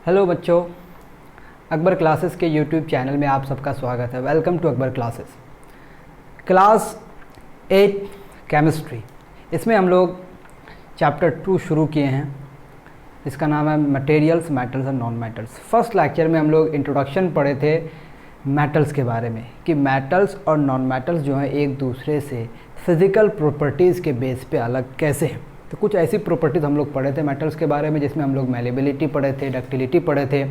Hello बच्चों, Akbar classes के YouTube channel में आप सबका स्वागत है। Welcome to Akbar classes. Class 8 chemistry, इसमें हम लोग चैप्टर 2 शुरू किए हैं। इसका नाम है मटेरियल्स, मेटल्स और नॉन मेटल्स। फर्स्ट लेक्चर में हम लोग इंट्रोडक्शन पढ़े थे मेटल्स के बारे में कि मेटल्स और नॉन मेटल्स जो हैं एक दूसरे से फिज़िकल प्रॉपर्टीज़ के बेस पे अलग कैसे हैं। तो कुछ ऐसी प्रॉपर्टीज़ हम लोग पढ़े थे मेटल्स के बारे में, जिसमें हम लोग मैलेबिलिटी पढ़े थे, डक्टिलिटी पढ़े थे,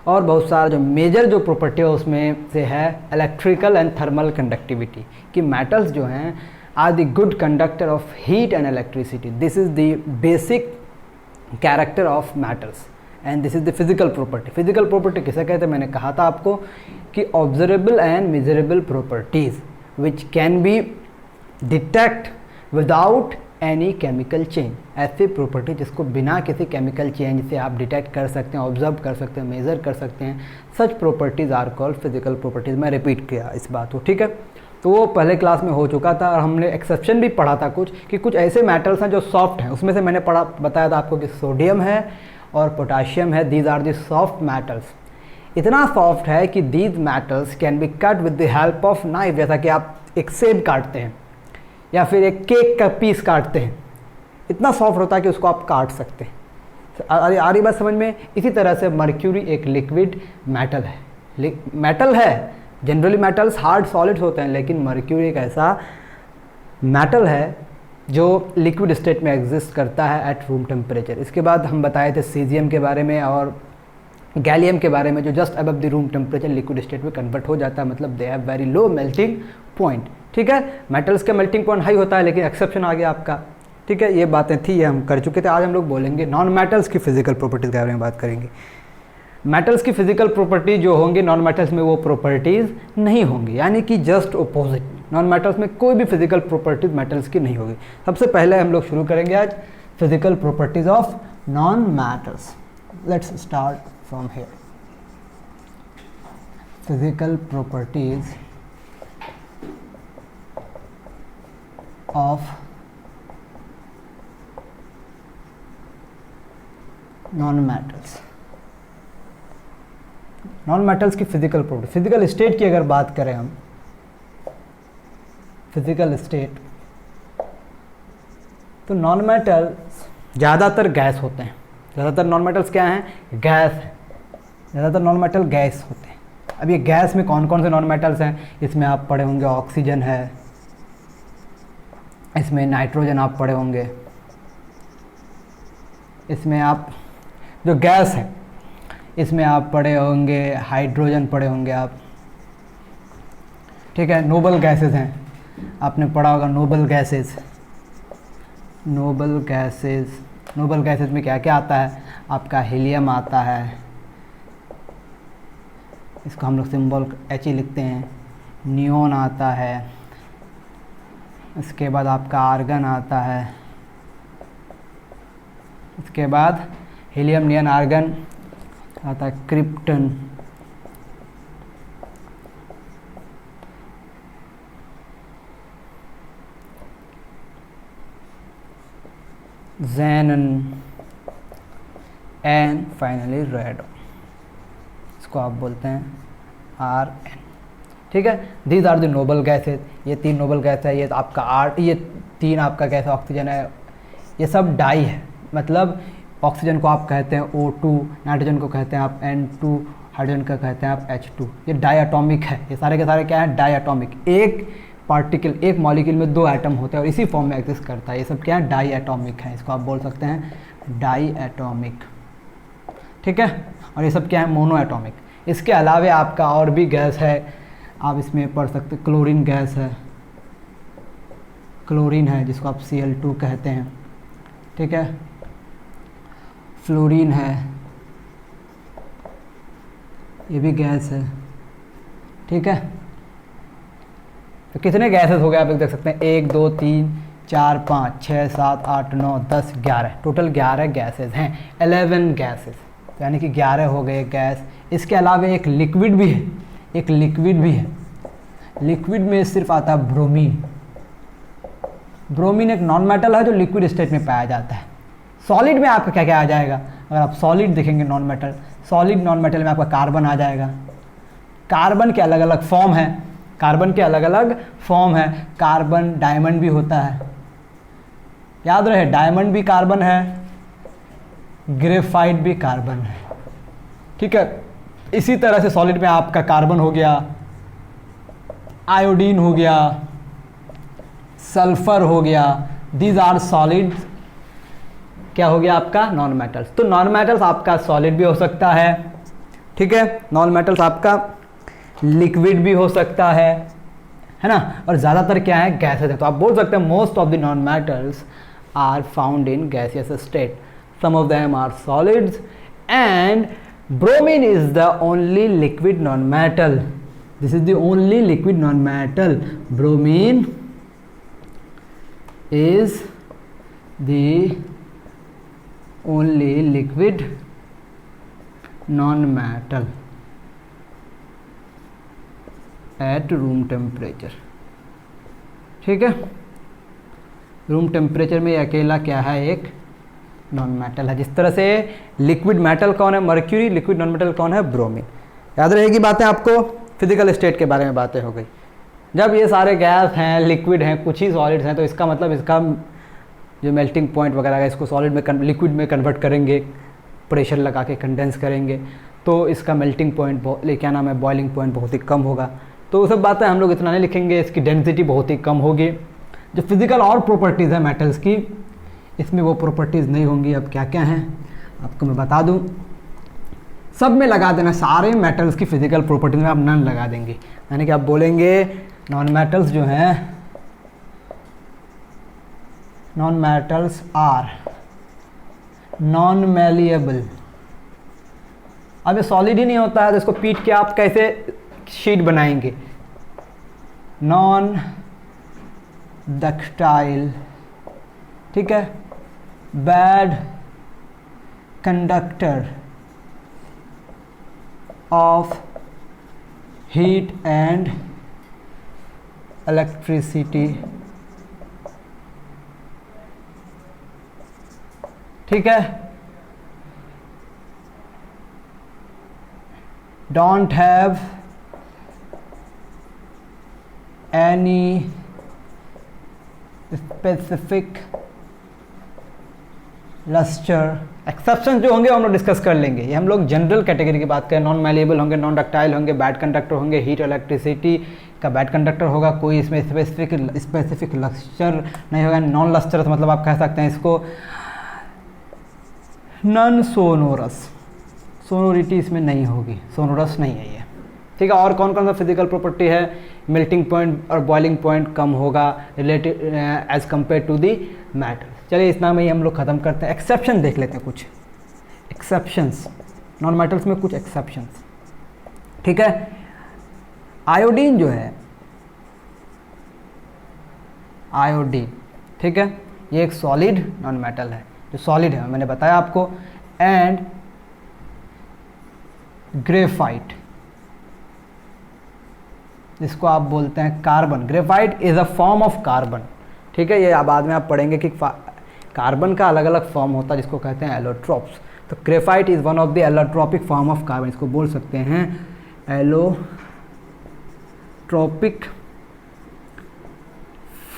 और बहुत सारा जो मेजर जो प्रॉपर्टी है उसमें से है इलेक्ट्रिकल एंड थर्मल कंडक्टिविटी, कि मेटल्स जो हैं are the good conductor of heat and electricity. This is the basic character of metals and this is the physical property. Physical property किसे कहते हैं? मैंने कहा था आपको कि observable and measurable properties which can be detect without any chemical change. ऐसी property जिसको बिना किसी केमिकल चेंज से आप डिटेक्ट कर सकते हैं, ऑब्जर्व कर सकते हैं, मेज़र कर सकते हैं, such properties are called physical properties. मैं रिपीट किया इस बात को, ठीक है। तो वो पहले क्लास में हो चुका था और हमने एक्सेप्शन भी पढ़ा था कुछ, कि कुछ ऐसे मेटल्स हैं जो सॉफ्ट हैं। उसमें से मैंने बताया था आपको कि सोडियम है और पोटाशियम है। These are the soft metals. इतना सॉफ्ट है कि these metals can be cut with the help of knife. जैसा कि आप एक सेब काटते हैं या फिर एक केक का पीस काटते हैं, इतना सॉफ्ट होता है कि उसको आप काट सकते हैं। आ रही बात समझ में? इसी तरह से मर्क्यूरी एक लिक्विड मेटल है। मेटल है, जनरली मेटल्स हार्ड सॉलिड्स होते हैं, लेकिन मर्क्यूरी एक ऐसा मेटल है जो लिक्विड स्टेट में एग्जिस्ट करता है एट रूम टेम्परेचर। इसके बाद हम बताए थे सीजियम के बारे में और गैलियम के बारे में, जो just above the room temperature liquid state में कन्वर्ट हो जाता है, मतलब they have very low melting point. ठीक है, मेटल्स का मेल्टिंग पॉइंट हाई होता है, लेकिन एक्सेप्शन आ गया आपका। ठीक है, ये बातें थी, ये हम कर चुके थे। आज हम लोग बोलेंगे नॉन मेटल्स की फिजिकल प्रॉपर्टीज़ के बारे में बात करेंगे। मेटल्स की फिजिकल प्रॉपर्टी जो होंगी, नॉन मेटल्स में वो प्रॉपर्टीज़ नहीं होंगी, यानी कि जस्ट अपोजिट। नॉन मेटल्स में कोई भी फिजिकल प्रॉपर्टीज मेटल्स की नहीं होगी। सबसे पहले हम लोग शुरू करेंगे आज physical properties of non metals. Let's start from here. Physical properties of non metals. Non metals की फिजिकल प्रॉपर्टी, फिजिकल स्टेट की अगर बात करें हम, फिजिकल स्टेट, तो नॉन मेटल्स ज़्यादातर गैस होते हैं। ज़्यादातर नॉन मेटल्स क्या हैं? गैस है। ज़्यादातर नॉन मेटल गैस होते हैं। अब ये गैस में कौन कौन से नॉन मेटल्स हैं? इसमें आप पढ़े होंगे ऑक्सीजन है, इसमें नाइट्रोजन आप पढ़े होंगे, इसमें आप जो गैस है इसमें आप पढ़े होंगे हाइड्रोजन पढ़े होंगे आप। ठीक है, नोबल गैसेस हैं, आपने पढ़ा होगा noble gases. Noble gases, noble gases में क्या क्या आता है? आपका हीलियम आता है, इसको हम लोग सिंबल He लिखते हैं। नियोन आता है, इसके बाद आपका आर्गन आता है, इसके बाद हीलियम नियन आर्गन आता है krypton, xenon and finally radon, इसको आप बोलते हैं Rn। ठीक है, these are the noble gases. ये 3 नोबल गैस है। ये आपका ये 3 आपका गैस ऑक्सीजन है। ये सब डाई है, मतलब ऑक्सीजन को आप कहते हैं O2, नाइट्रोजन को कहते हैं आप N2, हाइड्रोजन का कहते हैं आप H2। ये डाई एटॉमिक है। ये सारे के सारे क्या है? Diatomic. एक पार्टिकल, एक मॉलिक्यूल में 2 एटम होते हैं और इसी फॉर्म में एग्जिस्ट करता है। ये सब क्या है? डाई एटॉमिक है। इसको आप बोल सकते हैं डाई एटॉमिक। ठीक है, और ये सब क्या है? Mono atomic. इसके अलावा आपका और भी गैस है, आप इसमें पढ़ सकते हैं। क्लोरीन गैस है, क्लोरीन है जिसको आप Cl2 कहते हैं। ठीक है, फ्लोरीन है, ये भी गैस है। ठीक है, तो कितने गैसेस हो गए आप देख सकते हैं? 1 2 3 4 5 6 7 8 9 10 11, टोटल 11 गैसेस हैं। 11 गैसेस, यानी कि 11 हो गए गैस। इसके अलावा एक लिक्विड भी है, एक लिक्विड भी है। लिक्विड में सिर्फ आता है ब्रोमीन। ब्रोमीन एक नॉन मेटल है जो लिक्विड स्टेट में पाया जाता है। सॉलिड में आपका क्या क्या आ जाएगा? अगर आप सॉलिड देखेंगे non metal, solid non metal में आपका कार्बन आ जाएगा। कार्बन के अलग अलग फॉर्म है, कार्बन के अलग अलग फॉर्म है। कार्बन डायमंड भी होता है, याद रहे डायमंड भी कार्बन है, ग्रेफाइट भी कार्बन है, ठीक है। इसी तरह से सॉलिड में आपका कार्बन हो गया, आयोडीन हो गया, सल्फर हो गया, दीज आर सॉलिड, क्या हो गया आपका नॉन मेटल्स। तो नॉन मेटल्स आपका सॉलिड भी हो सकता है, ठीक है, नॉन मेटल्स आपका लिक्विड भी हो सकता है ना, और ज़्यादातर क्या है गैसेस है। तो आप बोल सकते हैं most of the non metals are found in gaseous state, some of them are solids and bromine is the only liquid non-metal. This is the only liquid non-metal. Bromine is the only liquid non-metal at room temperature. ठीक है, room temperature में अकेला क्या है, एक non metal है। जिस तरह से लिक्विड मेटल कौन है, मर्क्यूरी, लिक्विड नॉन मेटल कौन है, ब्रोमीन। याद रहेगी बातें आपको, फिजिकल स्टेट के बारे में बातें हो गई। जब ये सारे गैस हैं, लिक्विड हैं, कुछ ही सॉलिड्स हैं, तो इसका मतलब इसका जो मेल्टिंग पॉइंट वगैरह है इसको सॉलिड में लिक्विड में कन्वर्ट करेंगे, प्रेशर लगा के कंडेंस करेंगे, तो इसका मेल्टिंग पॉइंट क्या नाम है, बॉइलिंग पॉइंट बहुत ही कम होगा। तो वो सब बातें हम लोग इतना नहीं लिखेंगे, इसकी डेंसिटी बहुत ही कम होगी। जो फिजिकल और प्रॉपर्टीज़ है मेटल्स की, इसमें वो प्रॉपर्टीज़ नहीं होंगी। अब क्या क्या हैं आपको मैं बता दूं, सब में लगा देना, सारे मेटल्स की फिजिकल प्रॉपर्टीज में आप नन लगा देंगे, यानी कि आप बोलेंगे नॉन मेटल्स जो हैं, non metals are non malleable. अब ये सॉलिड ही नहीं होता है तो इसको पीट के आप कैसे शीट बनाएंगे, नॉन डक्टाइल, ठीक है, bad conductor of heat and electricity, ठीक है, don't have any specific lustre. Exception जो होंगे हम लोग डिस्कस कर लेंगे, ये हम लोग जनरल कैटेगरी की बात करें। नॉन मैलिएबल होंगे, नॉन डक्टाइल होंगे, बैड कंडक्टर होंगे, हीट इलेक्ट्रिसिटी का बैड कंडक्टर होगा, कोई इसमें स्पेसिफिक लस्टर नहीं होगा। नॉन लस्टर मतलब आप कह सकते हैं इसको नॉन सोनोरस, सोनोरिटी इसमें नहीं होगी, सोनोरस नहीं है ये, ठीक है। और कौन कौन सा फिजिकल प्रॉपर्टी है, मेल्टिंग पॉइंट और बॉइलिंग पॉइंट कम होगा relative as compare to the matter. चलिए इतना में ही हम लोग ख़त्म करते हैं। एक्सेप्शन देख लेते हैं, कुछ एक्सेप्शंस नॉन मेटल्स में, कुछ एक्सेप्शंस, ठीक है। आयोडीन जो है, आयोडीन, ठीक है, ये एक सॉलिड नॉन मेटल है, जो सॉलिड है मैंने बताया आपको। एंड ग्रेफाइट, जिसको आप बोलते हैं carbon, graphite is a form of carbon, ठीक है। ये बाद में आप पढ़ेंगे कि कार्बन का अलग अलग फॉर्म होता है जिसको कहते हैं एलोट्रोप्स। तो graphite is one of the allotropic form of carbon, इसको बोल सकते हैं एलोट्रोपिक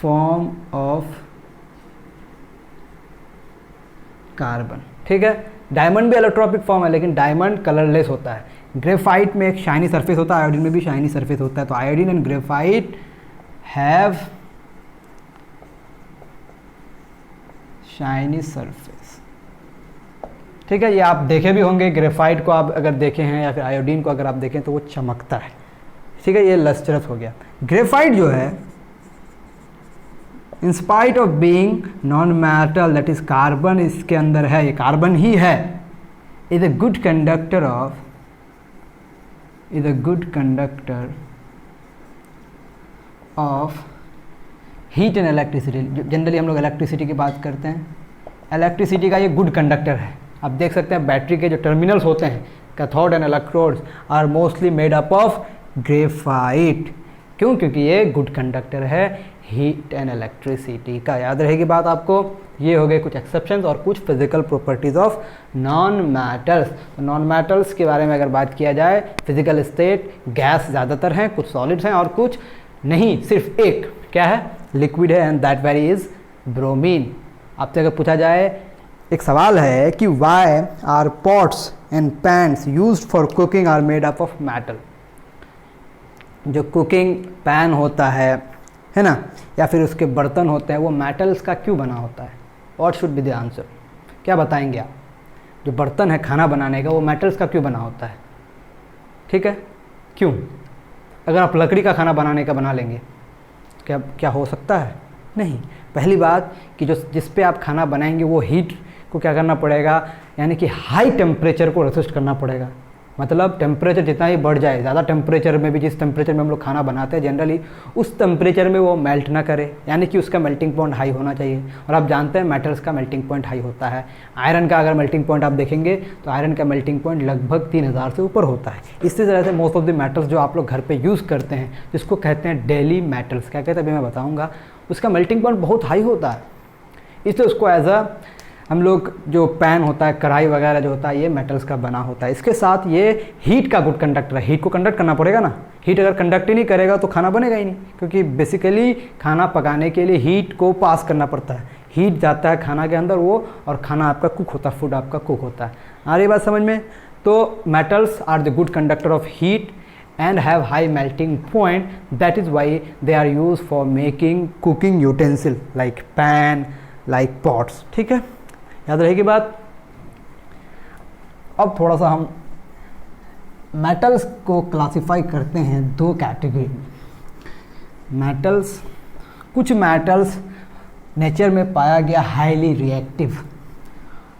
फॉर्म ऑफ कार्बन, ठीक है। डायमंड भी एलोट्रोपिक फॉर्म है, लेकिन डायमंड कलरलेस होता है। ग्रेफाइट में एक शाइनी सरफेस होता है, आयोडीन में भी शाइनी सरफेस होता है। तो iodine and graphite have shiny surface, ठीक है। ये आप देखे भी होंगे, ग्रेफाइट को आप अगर देखे हैं या फिर आयोडीन को अगर आप देखें तो वो चमकता है, ठीक है। ये लस्टरस हो गया। ग्रेफाइट जो है, in spite of being non metal, that is carbon इसके अंदर है, ये कार्बन ही है, is a good conductor of, is a good conductor of heat and electricity. Generally हम लोग इलेक्ट्रिसिटी की बात करते हैं, इलेक्ट्रिसिटी का ये गुड कंडक्टर है। आप देख सकते हैं बैटरी के जो टर्मिनल्स होते हैं, cathode and electrodes are mostly made up of graphite. क्यों? क्योंकि ये गुड कंडक्टर है हीट एंड इलेक्ट्रिसिटी का। याद रहेगी बात आपको। ये हो गए कुछ एक्सेप्शंस और कुछ physical properties of non metals. तो नॉन मेटल्स के बारे में अगर बात किया जाए, फिजिकल स्टेट गैस ज़्यादातर हैं, कुछ सॉलिड्स हैं और कुछ नहीं, सिर्फ एक क्या है, लिक्विड है, and that very is bromine. आपसे अगर पूछा जाए, एक सवाल है कि why are pots and pans used for cooking are made up of metal. जो कुकिंग पैन होता है ना, या फिर उसके बर्तन होते हैं, वो मेटल्स का क्यों बना होता है? What should be the answer? क्या बताएंगे आप? जो बर्तन है खाना बनाने का, वो मेटल्स का क्यों बना होता है? ठीक है, क्यों? अगर आप लकड़ी का खाना बनाने का बना लेंगे, क्या हो सकता है? नहीं। पहली बात कि जिस पे आप खाना बनाएंगे वो हीट को क्या करना पड़ेगा, यानी कि हाई टेम्परेचर को रेसिस्ट करना पड़ेगा। मतलब टेम्परेचर जितना ही बढ़ जाए, ज़्यादा टेम्परेचर में भी, जिस टेम्परेचर में हम लोग खाना बनाते हैं जनरली, उस टेम्परेचर में वो मेल्ट ना करे, यानी कि उसका मेल्टिंग पॉइंट हाई होना चाहिए। और आप जानते हैं मेटल्स का मेल्टिंग पॉइंट हाई होता है। आयरन का अगर मेल्टिंग पॉइंट आप देखेंगे तो आयरन का मेल्टिंग पॉइंट लगभग 3000 से ऊपर होता है। इसी तरह से मोस्ट ऑफ द मेटल्स जो आप लोग घर पर यूज़ करते हैं, जिसको कहते हैं डेली मेटल्स, क्या कहते हैं अभी मैं बताऊँगा, उसका मेल्टिंग पॉइंट बहुत हाई होता है। इसलिए उसको एज अ हम लोग, जो पैन होता है, कढ़ाई वगैरह जो होता है, ये मेटल्स का बना होता है। इसके साथ ये हीट का गुड कंडक्टर है। हीट को कंडक्ट करना पड़ेगा ना। हीट अगर कंडक्ट ही नहीं करेगा तो खाना बनेगा ही नहीं, क्योंकि बेसिकली खाना पकाने के लिए हीट को पास करना पड़ता है। हीट जाता है खाना के अंदर वो, और खाना आपका कुक होता है, फूड आपका कुक होता है। आ रही बात समझ में? तो metals are the good conductor of heat and have high melting point, that is why they are used for making cooking utensil like pan, like pots। ठीक है, याद रहेगी बात। अब थोड़ा सा हम मेटल्स को क्लासिफाई करते हैं दो कैटेगरी में। मेटल्स, कुछ मेटल्स नेचर में पाया गया हाईली रिएक्टिव,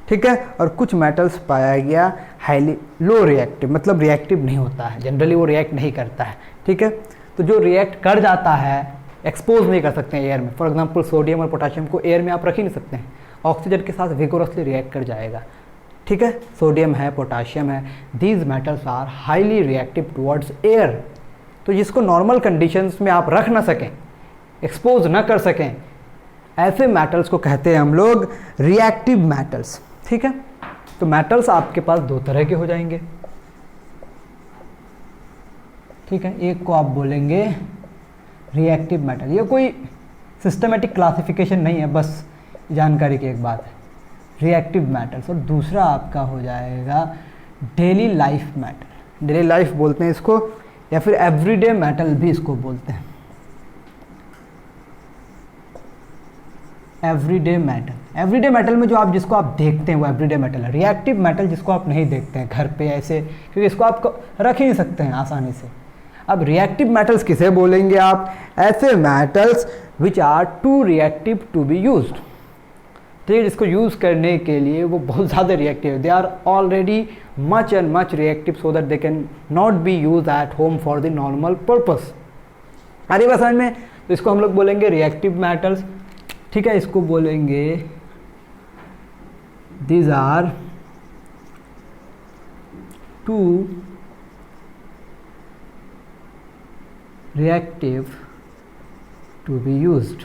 ठीक है, और कुछ मेटल्स पाया गया हाईली लो रिएक्टिव, मतलब रिएक्टिव नहीं होता है, जनरली वो रिएक्ट नहीं करता है। ठीक है, तो जो रिएक्ट कर जाता है, एक्सपोज नहीं कर सकते हैं एयर में। फॉर एग्जांपल सोडियम और पोटाशियम को एयर में आप रख ही नहीं सकते हैं, ऑक्सीजन के साथ विगोरसली रिएक्ट कर जाएगा। ठीक है, सोडियम है, पोटाशियम है, these metals are highly reactive towards air. तो जिसको नॉर्मल कंडीशंस में आप रख ना सकें, एक्सपोज ना कर सकें, ऐसे मेटल्स को कहते हैं हम लोग रिएक्टिव मेटल्स। ठीक है, तो मेटल्स आपके पास दो तरह के हो जाएंगे। ठीक है, एक को आप बोलेंगे रिएक्टिव मेटल, ये कोई सिस्टमेटिक क्लासिफिकेशन नहीं है, बस जानकारी की एक बात है, रिएक्टिव मेटल्स। और दूसरा आपका हो जाएगा daily life metal, daily life बोलते हैं इसको, या फिर एवरीडे मेटल भी इसको बोलते हैं। एवरीडे मेटल, एवरीडे मेटल में जो आप जिसको आप देखते हैं वो एवरीडे मेटल है। रिएक्टिव मेटल जिसको आप नहीं देखते हैं घर पे ऐसे, क्योंकि इसको आप रख ही नहीं सकते हैं आसानी से। अब रिएक्टिव मेटल्स किसे बोलेंगे आप? ऐसे metals which are too reactive to be used. ठीक है, जिसको यूज़ करने के लिए वो बहुत ज़्यादा रिएक्टिव है, they are already much and much reactive so that they can not be use at home for the normal purpose. अरे बस समझ में? तो इसको हम लोग बोलेंगे रिएक्टिव मेटल्स। ठीक है, इसको बोलेंगे these are too reactive to be used.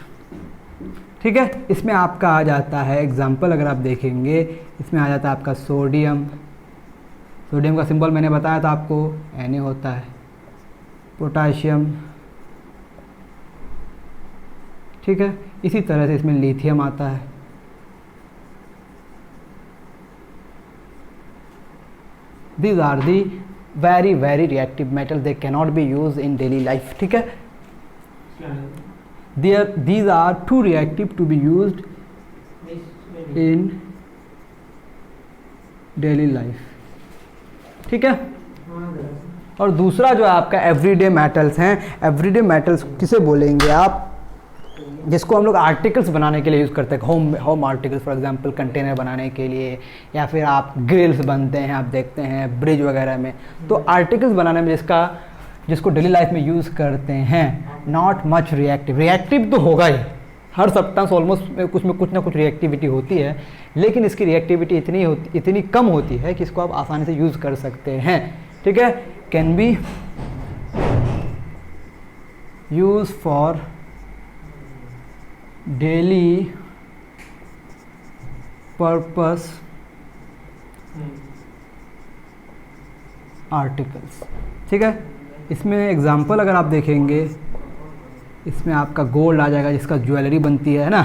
ठीक है, इसमें आपका आ जाता है एग्जाम्पल, अगर आप देखेंगे इसमें आ जाता है आपका सोडियम। सोडियम का सिंबल मैंने बताया था आपको, Na होता है। पोटाशियम, ठीक है, इसी तरह से इसमें लिथियम आता है। These are the very very reactive metals, they cannot be used in daily life। ठीक है, these are too reactive to be used in daily life। ठीक है, और दूसरा जो आपका एवरीडे मेटल्स हैं, एवरीडे मेटल्स किसे बोलेंगे आप? जिसको हम लोग आर्टिकल्स बनाने के लिए यूज़ करते हैं, home articles, for example container बनाने के लिए, या फिर आप ग्रिल्स बनते हैं, आप देखते हैं ब्रिज वगैरह में, तो आर्टिकल्स बनाने में जिसको डेली लाइफ में यूज़ करते हैं, नॉट मच रिएक्टिव। रिएक्टिव तो होगा ही, हर सब्सटेंस ऑलमोस्ट कुछ में कुछ ना कुछ रिएक्टिविटी होती है, लेकिन इसकी रिएक्टिविटी इतनी कम होती है कि इसको आप आसानी से यूज़ कर सकते हैं। ठीक है, can be use for daily purpose articles. ठीक है, इसमें एग्जांपल अगर आप देखेंगे, इसमें आपका गोल्ड आ जाएगा जिसका ज्वेलरी बनती है ना,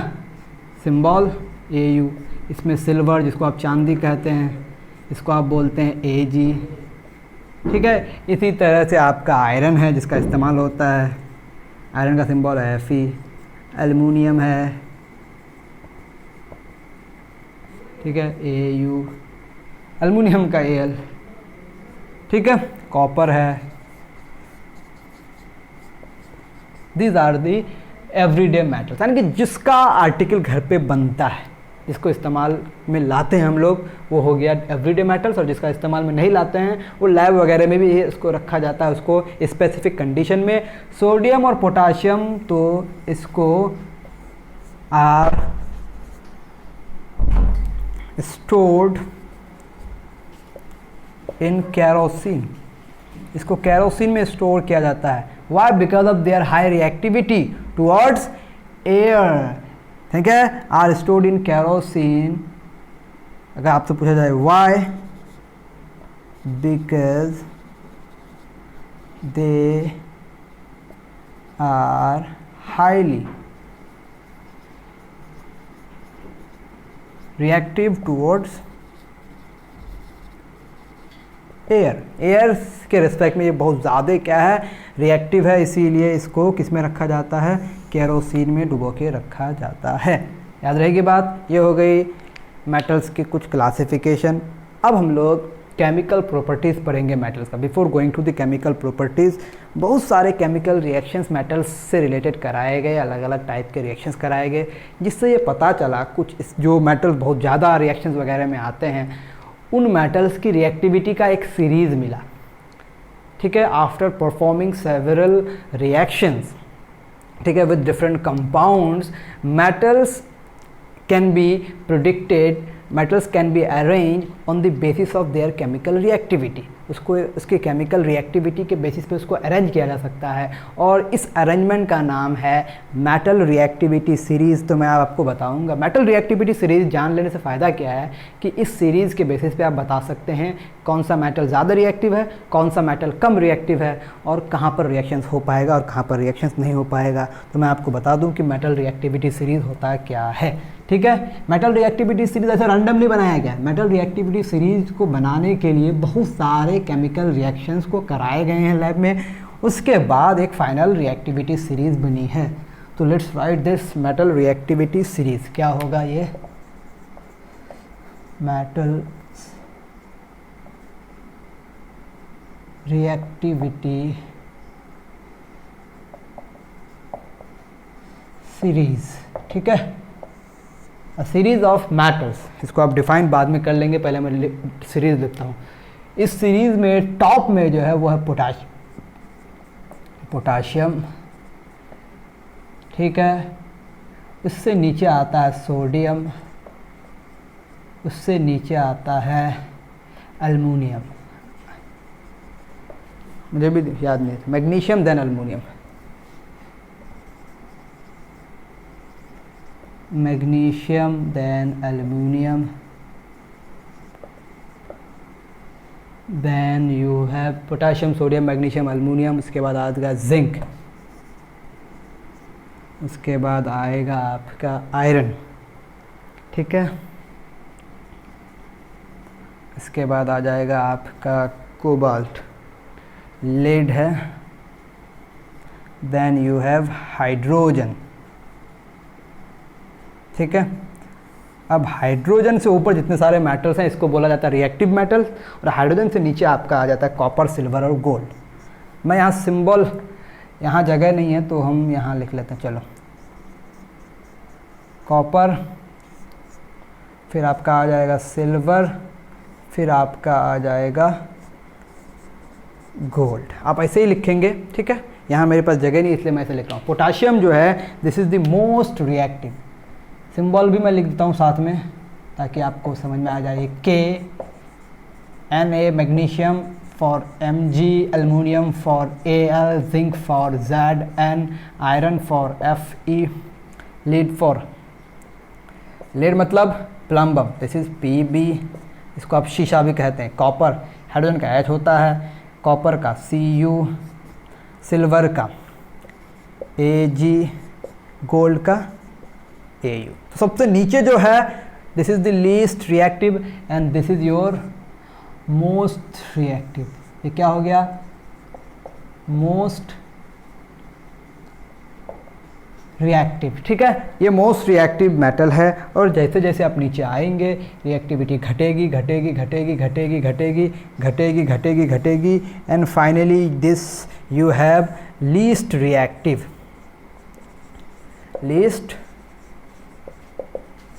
सिंबल AU। इसमें सिल्वर जिसको आप चांदी कहते हैं, इसको आप बोलते हैं AG। ठीक है, इसी तरह से आपका आयरन है जिसका इस्तेमाल होता है, आयरन का सिंबल है Fe। एल्युमिनियम है, ठीक है, AU। एल्युमिनियम का AL। ठीक है, कॉपर है। These are the everyday metals, यानी कि जिसका आर्टिकल घर पे बनता है, जिसको इस्तेमाल में लाते हैं हम लोग, वो हो गया एवरीडे मेटल्स। और जिसका इस्तेमाल में नहीं लाते हैं वो लैब वगैरह में भी इसको रखा जाता है, उसको स्पेसिफिक कंडीशन में। सोडियम और पोटाशियम तो इसको आर स्टोर्ड इन कैरोसिन, इसको कैरोसिन में स्टोर किया जाता है। Why? Because of their high reactivity towards air. ठीक है, आर स्टोर्ड इन कैरोसिन। अगर आपसे पूछा जाए why, because they are highly reactive towards air के रिस्पेक्ट में ये बहुत ज़्यादा क्या है, रिएक्टिव है, इसीलिए इसको किस में रखा जाता है, केरोसिन में डुबो के रखा जाता है। याद रहेगी बात। ये हो गई मेटल्स की कुछ क्लासिफिकेशन। अब हम लोग केमिकल प्रॉपर्टीज़ पढ़ेंगे मेटल्स का। Before going to the chemical properties, बहुत सारे केमिकल रिएक्शंस मेटल्स से रिलेटेड कराए गए, अलग अलग टाइप के रिएक्शंस कराए गए, जिससे ये पता चला कुछ जो मेटल्स बहुत ज़्यादा रिएक्शंस वगैरह में आते हैं, उन मेटल्स की रिएक्टिविटी का एक सीरीज़ मिला। ठीक है, आफ्टर परफॉर्मिंग सेवरल रिएक्शंस, ठीक है, with different compounds, metals can B predicted, metals can be arrange on the basis of their chemical reactivity. उसको उसके केमिकल रिएक्टिविटी के बेसिस पे उसको अरेंज किया जा सकता है, और इस अरेंजमेंट का नाम है मेटल रिएक्टिविटी सीरीज़। तो मैं आपको बताऊंगा मेटल रिएक्टिविटी सीरीज़ जान लेने से फ़ायदा क्या है कि इस सीरीज़ के बेसिस पे आप बता सकते हैं कौन सा मेटल ज़्यादा रिएक्टिव है, कौन सा मेटल कम रिएक्टिव है, और कहाँ पर रिएक्शंस हो पाएगा और कहाँ पर रिएक्शंस नहीं हो पाएगा। तो मैं आपको बता दूँ कि मेटल रिएक्टिविटी सीरीज़ होता क्या है। ठीक है, मेटल रिएक्टिविटी सीरीज ऐसे रैंडमली बनाया गया है। मेटल रिएक्टिविटी सीरीज को बनाने के लिए बहुत सारे केमिकल रिएक्शंस को कराए गए हैं लैब में, उसके बाद एक फाइनल रिएक्टिविटी सीरीज बनी है। तो let's write this metal reactivity series. क्या होगा ये? Metal reactivity series. ठीक है, सीरीज ऑफ मेटल्स, इसको आप डिफाइन बाद में कर लेंगे, पहले मैं सीरीज लिखता हूँ। इस सीरीज में टॉप में जो है वो है पोटाशियम। ठीक है, उससे नीचे आता है सोडियम, उससे नीचे आता है एल्युमिनियम, मुझे भी याद नहीं था, magnesium then aluminium, magnesium then aluminium, then you have potassium, sodium, magnesium, aluminium. उसके बाद आएगा जिंक, उसके बाद आएगा आपका आयरन। ठीक है, इसके बाद आ जाएगा आपका कोबाल्ट, लेड है, देन यू हैव हाइड्रोजन। ठीक है, अब हाइड्रोजन से ऊपर जितने सारे मेटल्स हैं इसको बोला जाता है रिएक्टिव मेटल्स, और हाइड्रोजन से नीचे आपका आ जाता है कॉपर, सिल्वर और गोल्ड। मैं यहाँ सिंबल, यहाँ जगह नहीं है तो हम यहाँ लिख लेते हैं, चलो। कॉपर, फिर आपका आ जाएगा सिल्वर, फिर आपका आ जाएगा गोल्ड। आप ऐसे ही लिखेंगे। ठीक है, यहाँ मेरे पास जगह नहीं इसलिए मैं ऐसे लिख रहा हूँ। पोटाशियम जो है this is the most reactive, symbol भी मैं लिख देता हूँ साथ में ताकि आपको समझ में आ जाए। Na, magnesium for Mg, aluminium for Al, zinc for Zn, iron for Fe, lead for lead मतलब प्लम्बम, दिस इज Pb, इसको आप शीशा भी कहते हैं। कॉपर, हाइड्रोजन का H होता है, कॉपर का Cu, सिल्वर का Ag, गोल्ड का Au। तो सबसे नीचे जो है this is the least reactive and this is your most reactive. ये क्या हो गया? Most reactive. ठीक है, ये मोस्ट रिएक्टिव मेटल है। और जैसे जैसे आप नीचे आएंगे रिएक्टिविटी घटेगी घटेगी घटेगी घटेगी घटेगी घटेगी घटेगी घटेगी and finally this you have least reactive, least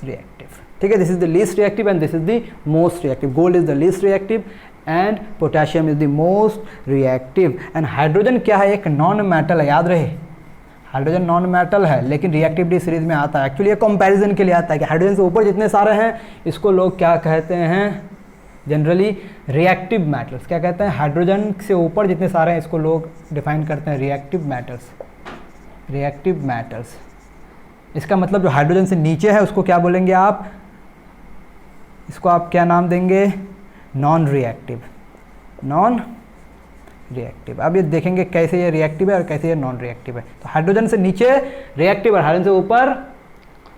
reactive. ठीक है, this is the least reactive and this is the most reactive. Gold is the least reactive and potassium is the most reactive. And hydrogen क्या है? एक non metal है, याद रहे hydrogen non metal है लेकिन रिएक्टिविटी सीरीज में आता है। एक्चुअली ये कंपैरिजन के लिए आता है कि हाइड्रोजन से ऊपर जितने सारे हैं इसको लोग क्या कहते हैं? Generally reactive metals. क्या कहते हैं? हाइड्रोजन से ऊपर जितने सारे हैं इसको लोग डिफाइन करते हैं रिएक्टिव मेटल्स, रिएक्टिव मेटल्स। इसका मतलब जो हाइड्रोजन से नीचे है उसको क्या बोलेंगे आप? इसको आप क्या नाम देंगे? Non reactive, non reactive. अब ये देखेंगे कैसे ये रिएक्टिव है और कैसे ये नॉन रिएक्टिव है। तो हाइड्रोजन से नीचे रिएक्टिव और हाइड्रोजन से ऊपर,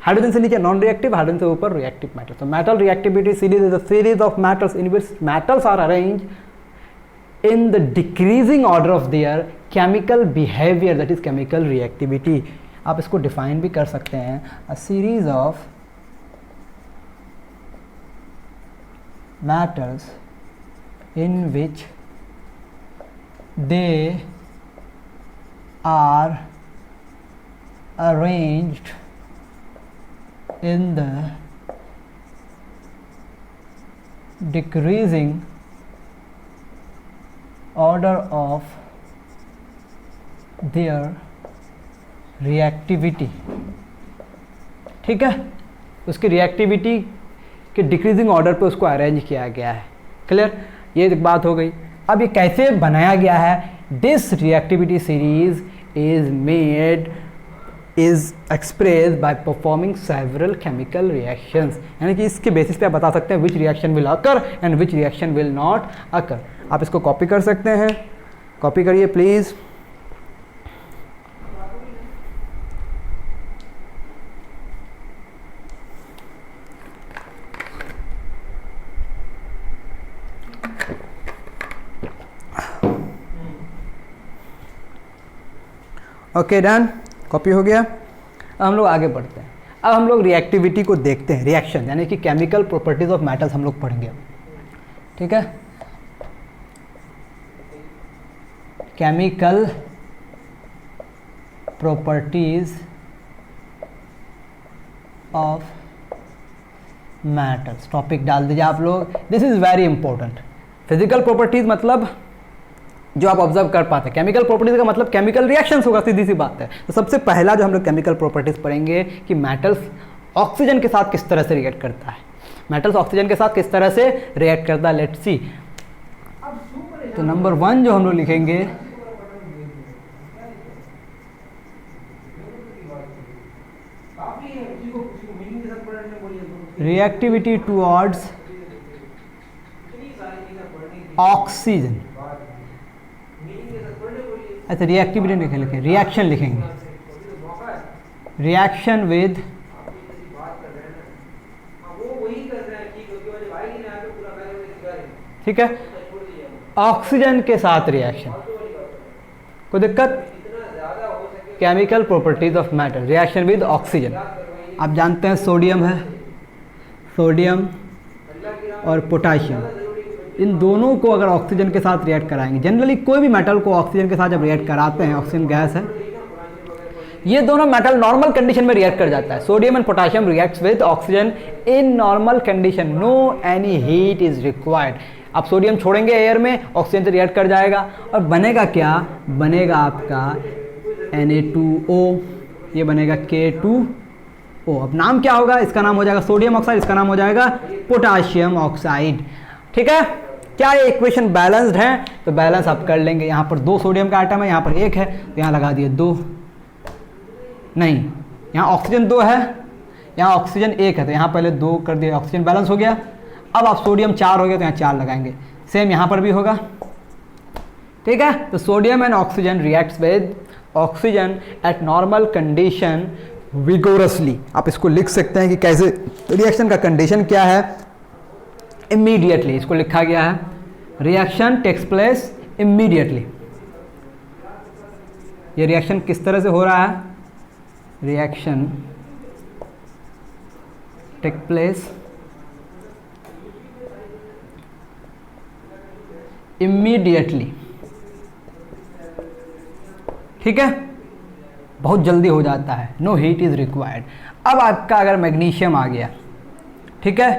हाइड्रोजन से नीचे नॉन रिएक्टिव, हाइड्रोजन से ऊपर रिएक्टिव मेटल। तो metal reactivity series is a series of metals in which metals are arranged in the decreasing order of their chemical behavior, that is chemical reactivity। आप इसको define भी कर सकते हैं, a series of metals in which they are arranged in the decreasing order of their reactivity। ठीक है, उसकी reactivity के डिक्रीजिंग ऑर्डर पे उसको अरेंज किया गया है। क्लियर, ये एक बात हो गई। अब ये कैसे बनाया गया है? This reactivity series is made, is express by performing several chemical reactions. यानी कि इसके बेसिस पे आप बता सकते हैं which reaction will occur and which reaction will not occur. आप इसको कॉपी कर सकते हैं, कॉपी करिए प्लीज। ओके डन, कॉपी हो गया। अब हम लोग आगे बढ़ते हैं। अब हम लोग रिएक्टिविटी को देखते हैं, रिएक्शन यानी कि केमिकल प्रॉपर्टीज ऑफ मेटल्स हम लोग पढ़ेंगे। ठीक है, chemical properties of metals topic डाल दीजिए आप लोग। This is very important. Physical properties मतलब जो आप ऑब्जर्व कर पाते हैं, केमिकल प्रॉपर्टीज का मतलब केमिकल रिएक्शंस होगा, सीधी सी बात है। तो सबसे पहला जो हम लोग केमिकल प्रॉपर्टीज पढ़ेंगे कि मेटल्स ऑक्सीजन के साथ किस तरह से रिएक्ट करता है, मेटल्स ऑक्सीजन के साथ किस तरह से रिएक्ट करता है। Let's see. तो नंबर 1 जो हम लोग लिखेंगे रिएक्टिविटी टुवर्ड्स ऑक्सीजन। अच्छा, रिएक्टिविटी नहीं लिखें, रिएक्शन लिखेंगे। रिएक्शन विद ठीक है, ऑक्सीजन के साथ रिएक्शन। कोई दिक्कत? Chemical properties of metal, reaction with oxygen. आप जानते हैं सोडियम है, सोडियम और पोटाशियम, इन दोनों को अगर ऑक्सीजन के साथ रिएक्ट कराएंगे, जनरली कोई भी मेटल को ऑक्सीजन के साथ जब रिएक्ट कराते हैं, ऑक्सीजन गैस है, ये दोनों मेटल नॉर्मल कंडीशन में रिएक्ट कर जाता है। Sodium and potassium reacts with oxygen in normal condition, no any heat is required. आप सोडियम छोड़ेंगे एयर में, ऑक्सीजन से रिएक्ट कर जाएगा और बनेगा क्या? बनेगा आपका Na2O, ये बनेगा K2O। अब नाम क्या होगा? इसका नाम हो जाएगा सोडियम ऑक्साइड, इसका नाम हो जाएगा पोटाशियम ऑक्साइड। ठीक है, क्या ये इक्वेशन बैलेंस्ड है? तो बैलेंस आप कर लेंगे। यहाँ पर 2 सोडियम का आइटम है, यहाँ पर 1 है, तो यहाँ लगा दिए 2। नहीं, यहाँ ऑक्सीजन 2 है, यहाँ ऑक्सीजन 1 है, तो यहाँ पहले 2 कर दिया, ऑक्सीजन बैलेंस हो गया। अब आप सोडियम 4 हो गया तो यहाँ 4 लगाएंगे, सेम यहाँ पर भी होगा। ठीक है, तो sodium and oxygen reacts with oxygen eight normal condition vigorously. आप इसको लिख सकते हैं कि कैसे रिएक्शन का कंडीशन क्या है। इमीडिएटली इसको लिखा गया है, रिएक्शन टेक्स प्लेस इमीडिएटली। ये रिएक्शन किस तरह से हो रहा है, रिएक्शन टेक प्लेस इमीडिएटली। ठीक है, बहुत जल्दी हो जाता है, नो हीट इज रिक्वायर्ड। अब आपका अगर मैग्नीशियम आ गया, ठीक है,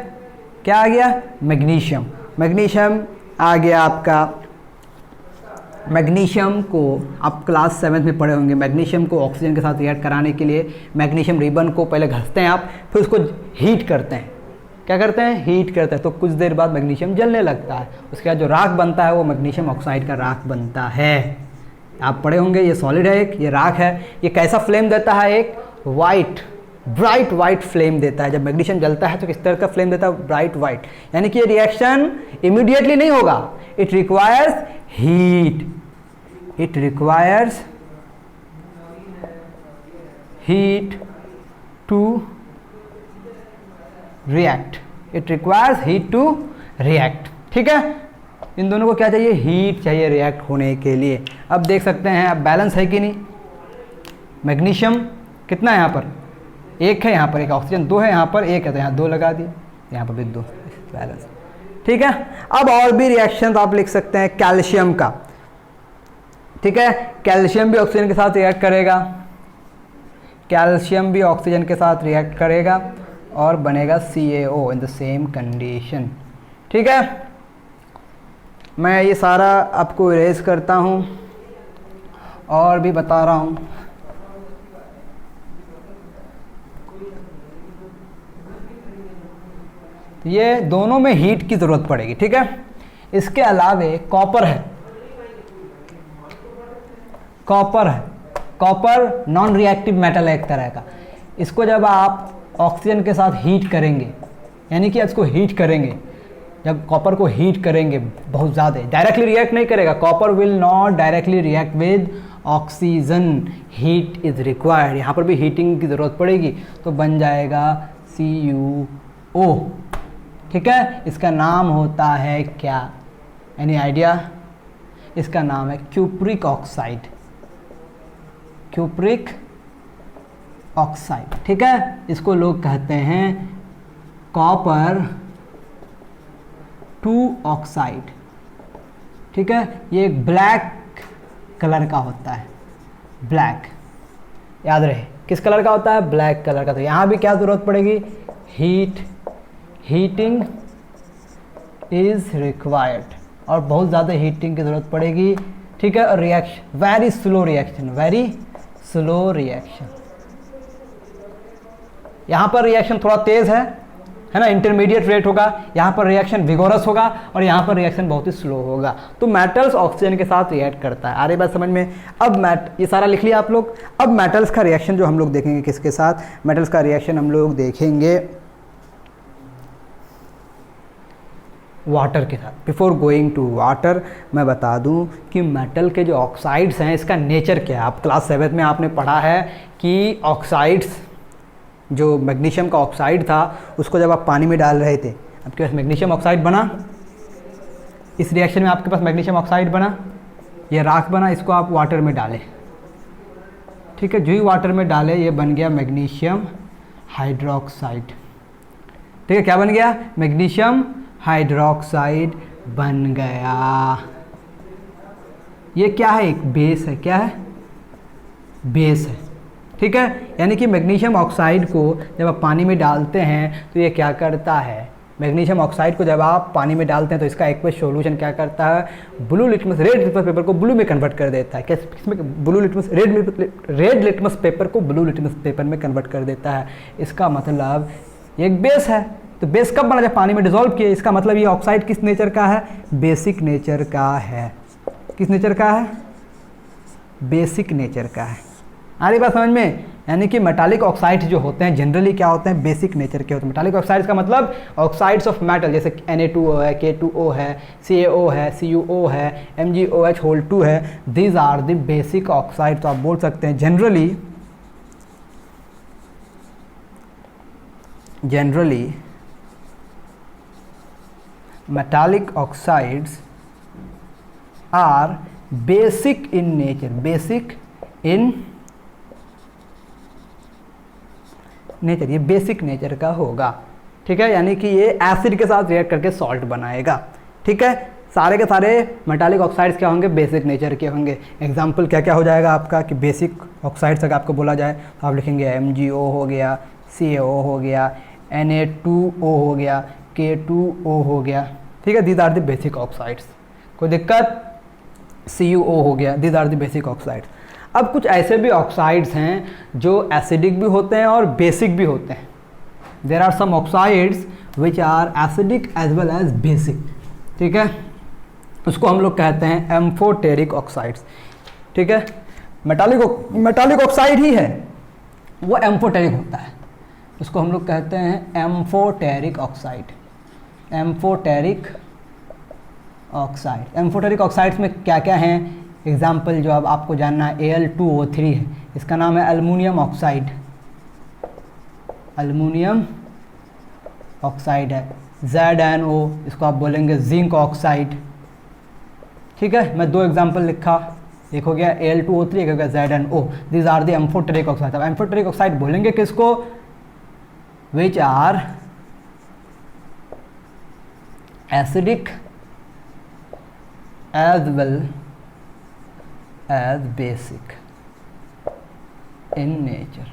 क्या आ गया, मैग्नीशियम। मैग्नीशियम आ गया आपका, मैग्नीशियम को आप क्लास 7 में पढ़े होंगे। मैग्नीशियम को ऑक्सीजन के साथ रिएक्ट कराने के लिए मैग्नीशियम रिबन को पहले घसते हैं आप, फिर उसको हीट करते हैं। क्या करते हैं, हीट करते हैं, तो कुछ देर बाद मैग्नीशियम जलने लगता है। उसके बाद जो राख बनता है वो मैग्नीशियम ऑक्साइड का राख बनता है। आप पढ़े होंगे, ये सॉलिड है, एक ये राख है। ये कैसा फ्लेम देता है, एक वाइट, ब्राइट वाइट फ्लेम देता है। जब मैग्नीशियम जलता है तो किस तरह का फ्लेम देता है, ब्राइट वाइट। यानी कि ये रिएक्शन इमीडिएटली नहीं होगा, it requires heat, it requires heat to react, it requires heat to react. ठीक है, इन दोनों को क्या चाहिए, हीट चाहिए रिएक्ट होने के लिए। अब देख सकते हैं अब बैलेंस है कि नहीं। मैग्नीशियम कितना है यहाँ पर, 1 है, यहाँ पर 1, ऑक्सीजन 2 है, यहाँ पर 1 है, तो यहाँ 2 लगा दिए, यहाँ पर भी 2, बैलेंस। ठीक है, अब और भी रिएक्शन आप लिख सकते हैं कैल्शियम का। ठीक है, कैल्शियम भी ऑक्सीजन के साथ रिएक्ट करेगा, कैल्शियम भी ऑक्सीजन के साथ रिएक्ट करेगा और बनेगा CaO in the same condition. ठीक है, मैं ये सारा आपको इरेज करता हूँ और भी बता रहा हूँ। ये दोनों में हीट की ज़रूरत पड़ेगी। ठीक है, इसके अलावे कॉपर है, कॉपर है, कॉपर नॉन रिएक्टिव मेटल है एक तरह का। इसको जब आप ऑक्सीजन के साथ हीट करेंगे, यानी कि इसको हीट करेंगे, जब कॉपर को हीट करेंगे बहुत ज़्यादा, डायरेक्टली रिएक्ट नहीं करेगा, copper will not directly react with oxygen, heat is required. यहाँ पर भी हीटिंग की ज़रूरत पड़ेगी, तो बन जाएगा CuO। ठीक है, इसका नाम होता है क्या, एनी आइडिया, इसका नाम है क्यूप्रिक ऑक्साइड, क्यूप्रिक ऑक्साइड। ठीक है, इसको लोग कहते हैं कॉपर 2 ऑक्साइड। ठीक है, ये एक ब्लैक कलर का होता है, ब्लैक, याद रहे किस कलर का होता है, ब्लैक कलर का। तो यहाँ भी क्या ज़रूरत पड़ेगी, हीट, हीटिंग इज रिक्वायर्ड, और बहुत ज़्यादा हीटिंग की ज़रूरत पड़ेगी। ठीक है, और reaction very slow reaction, very slow reaction. यहाँ पर रिएक्शन थोड़ा तेज़ है ना, इंटरमीडिएट रेट होगा, यहाँ पर रिएक्शन विगोरस होगा, और यहाँ पर रिएक्शन बहुत ही स्लो होगा। तो मेटल्स ऑक्सीजन के साथ रिएक्ट करता है। आ रही बात समझ में। अब ये सारा लिख लिया आप लोग। अब मेटल्स का रिएक्शन जो हम लोग देखेंगे किसके साथ, मेटल्स का रिएक्शन हम लोग देखेंगे वाटर के साथ। बिफोर गोइंग टू वाटर मैं बता दूं कि मेटल के जो ऑक्साइड्स हैं इसका नेचर क्या है। आप क्लास 7 में आपने पढ़ा है कि ऑक्साइड्स, जो मैग्नीशियम का ऑक्साइड था उसको जब आप पानी में डाल रहे थे, आपके पास मैग्नीशियम ऑक्साइड बना, इस रिएक्शन में आपके पास मैग्नीशियम ऑक्साइड बना, ये राख बना, इसको आप वाटर में डालें। ठीक है, जो ही वाटर में डाले ये बन गया मैग्नीशियम हाइड्रोक्साइड। ठीक है, क्या बन गया, मैग्नीशियम हाइड्रोक्साइड बन गया। ये क्या है, एक बेस है, क्या है, बेस है। ठीक है, यानी कि मैग्नीशियम ऑक्साइड को जब आप पानी में डालते हैं तो ये क्या करता है, मैग्नीशियम ऑक्साइड को जब आप पानी में डालते हैं तो इसका एक्वस सॉल्यूशन क्या करता है, blue litmus, red litmus paper को ब्लू में कन्वर्ट कर देता है। किसमें, blue litmus, red litmus paper को ब्लू लिटमस पेपर में कन्वर्ट कर देता है। इसका मतलब ये एक बेस है। तो बेस कब बना, जब पानी में डिजोल्व किए। इसका मतलब ये ऑक्साइड किस नेचर का है, बेसिक नेचर का है। किस नेचर का है, बेसिक नेचर का है। आ रही बात समझ में, यानी कि मेटालिक ऑक्साइड्स जो होते हैं जनरली क्या होते हैं, बेसिक नेचर के होते हैं। मेटालिक ऑक्साइड्स का मतलब ऑक्साइड्स ऑफ मेटल, जैसे Na2O है, K2O है, CaO है, CuO है, MgOH2 है, these are the basic oxide. तो आप बोल सकते हैं generally metallic oxides are basic in nature, basic in nature, ये बेसिक नेचर का होगा, ठीक है। यानी कि ये एसिड के साथ रिएक्ट करके सॉल्ट बनाएगा, ठीक है। सारे के सारे मेटालिक ऑक्साइड्स क्या होंगे, बेसिक नेचर के होंगे। एग्जांपल क्या क्या हो जाएगा आपका कि बेसिक ऑक्साइड्स अगर आपको बोला जाए तो आप लिखेंगे MgO हो गया, CaO हो गया, Na2O हो गया, K2O हो गया, ठीक है। These are the basic oxides. कोई दिक्कत, CuO हो गया, these are the basic oxides. अब कुछ ऐसे भी ऑक्साइड्स हैं जो एसिडिक भी होते हैं और बेसिक भी होते हैं। There are some oxides which are acidic as well as basic, ठीक है। उसको हम लोग कहते हैं एम्फोटेरिक ऑक्साइड्स, ठीक है। मेटालिक ऑक्साइड ही है, वो एम्फोटेरिक होता है, उसको हम लोग कहते हैं amphoteric oxide. Amphoteric oxide, amphoteric oxides में क्या क्या हैं, एग्जाम्पल जो अब आपको जानना है Al2O3 है, इसका नाम है एल्युमिनियम ऑक्साइड, एल्युमिनियम ऑक्साइड है। ZnO, इसको आप बोलेंगे जिंक ऑक्साइड, ठीक है। मैं दो एग्जाम्पल लिखा, एक हो गया Al2O3, एक हो गया ZnO। These are the amphoteric oxide. अब एम्फोटेरिक ऑक्साइड बोलेंगे किसको, which are acidic as well as basic in nature,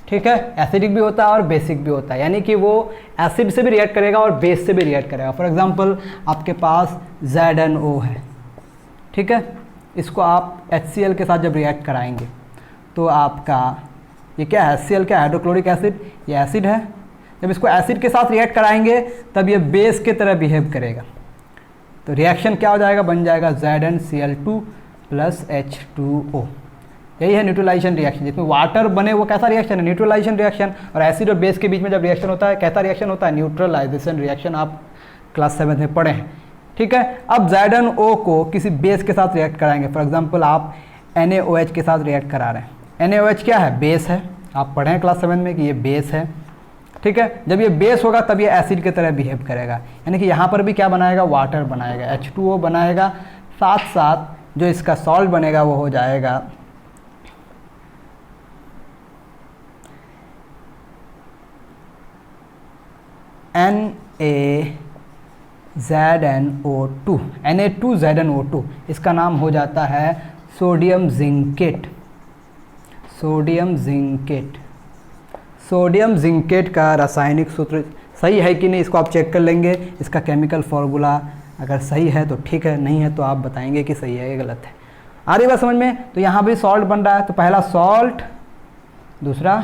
ठीक है। एसिडिक भी होता है और बेसिक भी होता है, यानी कि वो एसिड से भी रिएक्ट करेगा और बेस से भी रिएक्ट करेगा। फॉर एग्जांपल आपके पास ZnO है, ठीक है। इसको आप HCl के साथ जब रिएक्ट कराएंगे तो आपका ये क्या है, HCl क्या, हाइड्रोक्लोरिक एसिड, ये एसिड है। जब इसको एसिड के साथ रिएक्ट कराएंगे तब ये बेस के तरह बिहेव करेगा, तो रिएक्शन क्या हो जाएगा, बन जाएगा ZnCl2 प्लस H2O। यही है न्यूट्रलाइजेशन रिएक्शन, जिसमें वाटर बने, वो कैसा रिएक्शन है, न्यूट्रलाइजेशन रिएक्शन। और एसिड और बेस के बीच में जब रिएक्शन होता है, कैसा रिएक्शन होता है, न्यूट्रलाइजेशन रिएक्शन। आप क्लास 7 में पढ़े हैं, ठीक है। अब ZnO को किसी बेस के साथ रिएक्ट कराएंगे, फॉर एग्जाम्पल आप NaOH के साथ रिएक्ट करा रहे हैं। NaOH क्या है, बेस है, आप पढ़े हैं क्लास 7 में कि ये बेस है, ठीक है। जब ये बेस होगा तब ये एसिड की तरह बिहेव करेगा, यानी कि यहाँ पर भी क्या बनाएगा, वाटर बनाएगा, H2O बनाएगा, साथ साथ जो इसका सॉल्ट बनेगा वो हो जाएगा NaZnO2, Na2ZnO2। इसका नाम हो जाता है sodium zincate. Sodium zincate, sodium zincate का रासायनिक सूत्र सही है कि नहीं, इसको आप चेक कर लेंगे। इसका केमिकल फॉर्मूला अगर सही है तो ठीक है, नहीं है तो आप बताएंगे कि सही है या गलत है। आ रही बात समझ में। तो यहाँ भी सॉल्ट बन रहा है, तो पहला सॉल्ट, दूसरा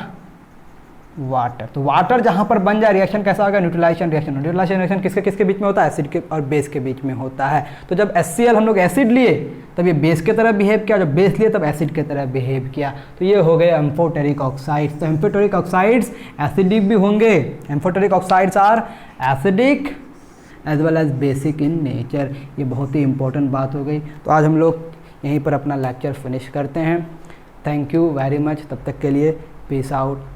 वाटर। तो वाटर जहाँ पर बन जाए रिएक्शन कैसा होगा, न्यूट्रलाइजेशन रिएक्शन। न्यूट्रलाइजेशन रिएक्शन किसके किसके बीच में होता है, एसिड के और बेस के बीच में होता है। तो जब HCl हम लोग एसिड लिए तब ये बेस की तरह बिहेव किया, जब बेस लिए तब एसिड की तरह बिहेव किया। तो ये हो गए एम्फोटेरिक ऑक्साइड्स। तो एम्फोटेरिक ऑक्साइड्स एसिडिक भी होंगे, amphoteric oxides are acidic as well as basic in nature. ये बहुत ही इंपॉर्टेंट बात हो गई। तो आज हम लोग यहीं पर अपना लेक्चर फिनिश करते हैं। Thank you very much. तब तक के लिए पीस आउट।